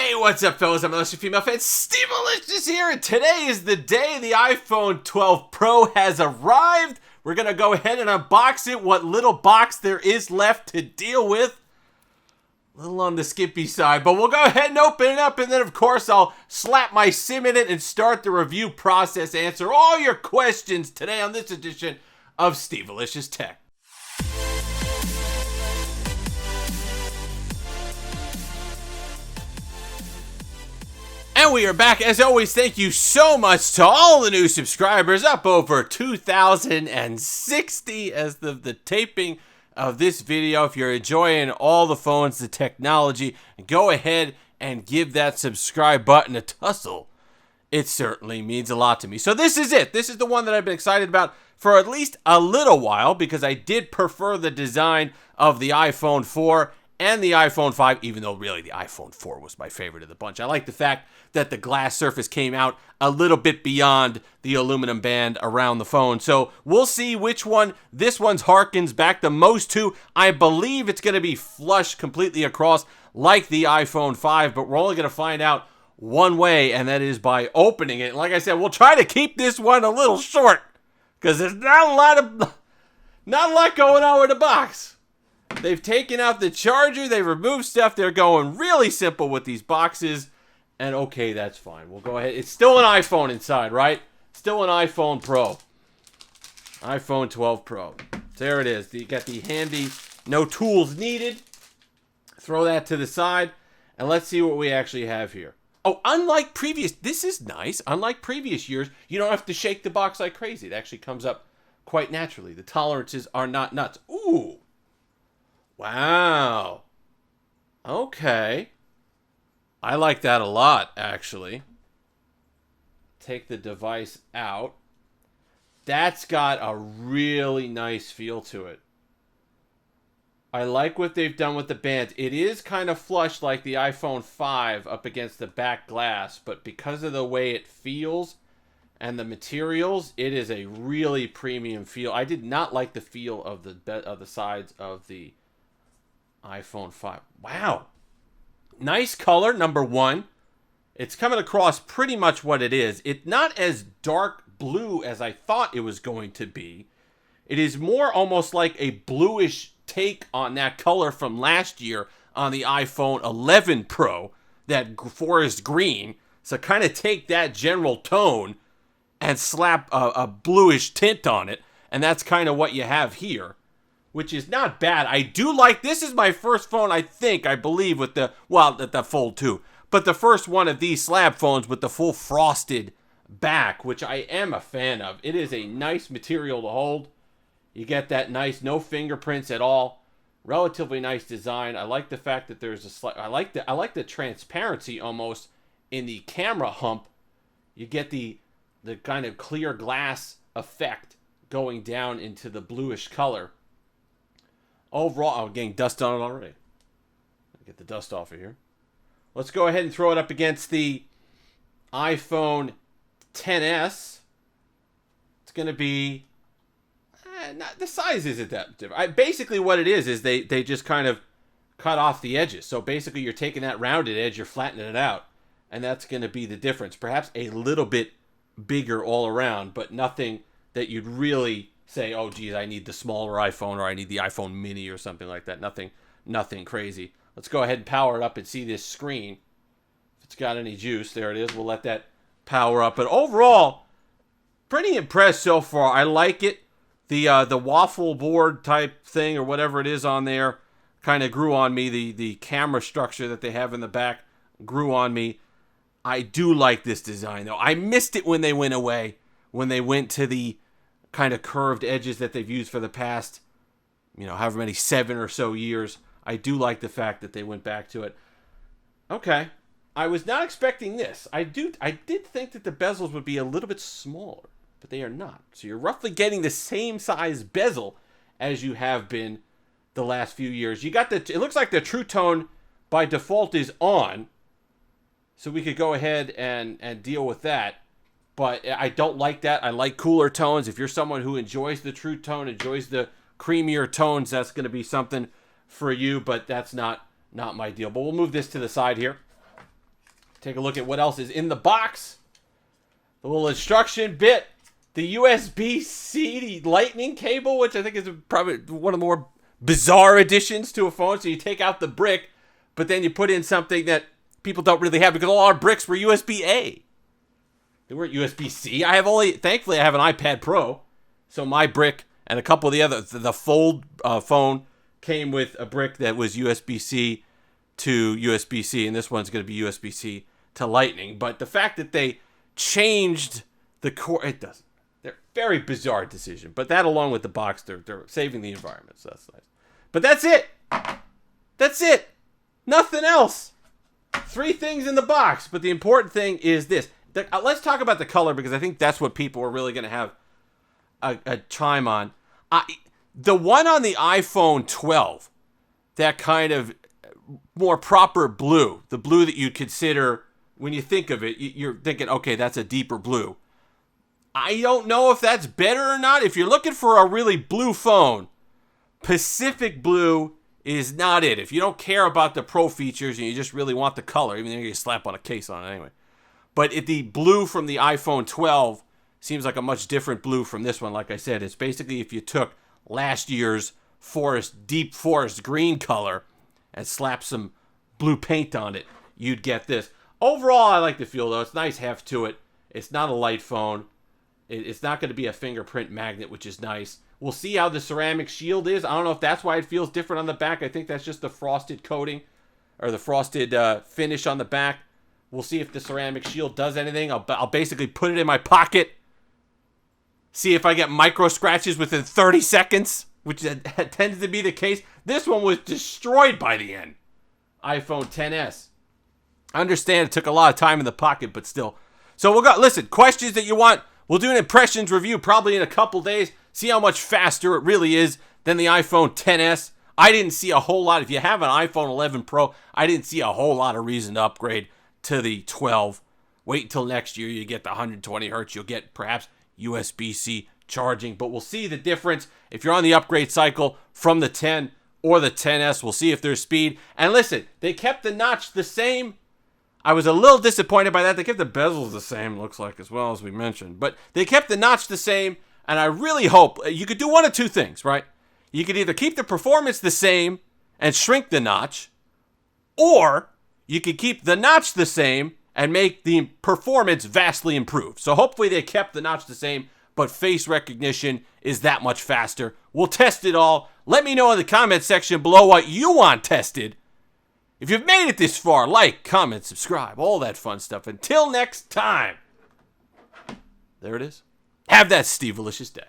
Hey, what's up, fellas? I'm Melissa Female Fan. Steve Malicious here, and today is the day the iPhone 12 Pro has arrived. We're going to go ahead and unbox it, what little box there is left to deal with. A little on the skimpy side, but we'll go ahead and open it up, and then, of course, I'll slap my SIM in it and start the review process, answer all your questions today on this edition of Steve Malicious Tech. And we are back. As always, thank you so much to all the new subscribers, up over 2,060 as of the taping of this video. If you're enjoying all the phones, the technology, go ahead and give that subscribe button a tussle. It certainly means a lot to me. So this is it. This is the one that I've been excited about for at least a little while, because I did prefer the design of the iPhone 4 and the iPhone 5, even though really the iPhone 4 was my favorite of the bunch. I like the fact that the glass surface came out a little bit beyond the aluminum band around the phone. So we'll see which one this one's harkens back the most to. I believe it's going to be flush completely across like the iPhone 5, but we're only going to find out one way, and that is by opening it. Like I said, we'll try to keep this one a little short, because there's not a lot going on with the box. They've taken out the charger, they've removed stuff, they're going really simple with these boxes, and okay, that's fine. We'll go ahead. It's still an iPhone inside, right? Still an iPhone Pro. iPhone 12 Pro. There it is. You got the handy, no tools needed. Throw that to the side, and let's see what we actually have here. Oh, unlike previous, this is nice. Unlike previous years, you don't have to shake the box like crazy. It actually comes up quite naturally. The tolerances are not nuts. Ooh. Wow. Okay. I like that a lot, actually. Take the device out. That's got a really nice feel to it. I like what they've done with the bands. It is kind of flush like the iPhone 5 up against the back glass, but because of the way it feels and the materials, it is a really premium feel. I did not like the feel of the sides of the iPhone 5. Wow. Nice color, number one. It's coming across pretty much what it is. It's not as dark blue as I thought it was going to be. It is more almost like a bluish take on that color from last year on the iPhone 11 Pro, that forest green. So kind of take that general tone and slap a bluish tint on it, and that's kind of what you have here, which is not bad. I do like, this is my first phone, I believe, with the Fold 2, but the first one of these slab phones with the full frosted back, which I am a fan of. It is a nice material to hold. You get that nice, no fingerprints at all. Relatively nice design. I like the fact that there's a slight, I like the transparency almost in the camera hump. You get the kind of clear glass effect going down into the bluish color. Overall, I'm getting dust on it already. Get the dust off of here. Let's go ahead and throw it up against the iPhone XS. It's going to be, the size isn't that different. Basically what it is they just kind of cut off the edges. So basically you're taking that rounded edge, you're flattening it out, and that's going to be the difference. Perhaps a little bit bigger all around, but nothing that you'd really say, oh geez, I need the smaller iPhone, or I need the iPhone mini or something like that. Nothing crazy. Let's go ahead and power it up and see this screen. If it's got any juice, there it is. We'll let that power up. But overall, pretty impressed so far. I like it. The waffle board type thing, or whatever it is on there, kind of grew on me. The camera structure that they have in the back grew on me. I do like this design, though. I missed it when they went away, when they went to the kind of curved edges that they've used for the past, however many, 7 or so years. I do like the fact that they went back to it. Okay. I was not expecting this. I did think that the bezels would be a little bit smaller, but they are not. So you're roughly getting the same size bezel as you have been the last few years. You got it looks like the True Tone by default is on, so we could go ahead and deal with that. But I don't like that. I like cooler tones. If you're someone who enjoys the True Tone, enjoys the creamier tones, that's going to be something for you, but that's not my deal. But we'll move this to the side here. Take a look at what else is in the box. The little instruction bit. The USB-C lightning cable, which I think is probably one of the more bizarre additions to a phone. So you take out the brick, but then you put in something that people don't really have because all our bricks were USB-A. They weren't USB-C. Thankfully, I have an iPad Pro. So my brick and a couple of the other, the Fold phone came with a brick that was USB-C to USB-C, and this one's going to be USB-C to Lightning. But the fact that they changed the core, it doesn't. They're very bizarre decision. But that, along with the box, they're saving the environment, so that's nice. But that's it. That's it. Nothing else. 3 things in the box. But the important thing is this. Let's talk about the color, because I think that's what people are really going to have a chime on. The one on the iPhone 12, that kind of more proper blue, the blue that you'd consider, when you think of it, you're thinking, okay, that's a deeper blue. I don't know if that's better or not. If you're looking for a really blue phone, Pacific Blue is not it. If you don't care about the pro features and you just really want the color, even though you slap on a case on it anyway. But the blue from the iPhone 12 seems like a much different blue from this one. Like I said, it's basically if you took last year's deep forest green color and slapped some blue paint on it, you'd get this. Overall, I like the feel, though. It's nice heft to it. It's not a light phone. It's not going to be a fingerprint magnet, which is nice. We'll see how the ceramic shield is. I don't know if that's why it feels different on the back. I think that's just the frosted coating or the frosted finish on the back. We'll see if the ceramic shield does anything. I'll basically put it in my pocket, see if I get micro scratches within 30 seconds, which tends to be the case. This one was destroyed by the end. iPhone XS. I understand it took a lot of time in the pocket, but still. So listen, questions that you want. We'll do an impressions review probably in a couple days. See how much faster it really is than the iPhone XS. I didn't see a whole lot. If you have an iPhone 11 Pro, I didn't see a whole lot of reason to upgrade to the 12. Wait until next year. You get the 120 hertz. You'll get perhaps USB-C charging. But we'll see the difference if you're on the upgrade cycle from the 10 or the XS. We'll see if there's speed. And listen, they kept the notch the same. I was a little disappointed by that. They kept the bezels the same, looks like, as well, as we mentioned. But they kept the notch the same, and I really hope you could do one of two things, right? You could either keep the performance the same and shrink the notch, or you could keep the notch the same and make the performance vastly improved. So hopefully they kept the notch the same, but face recognition is that much faster. We'll test it all. Let me know in the comment section below what you want tested. If you've made it this far, like, comment, subscribe, all that fun stuff. Until next time, there it is. Have that Steve-alicious day.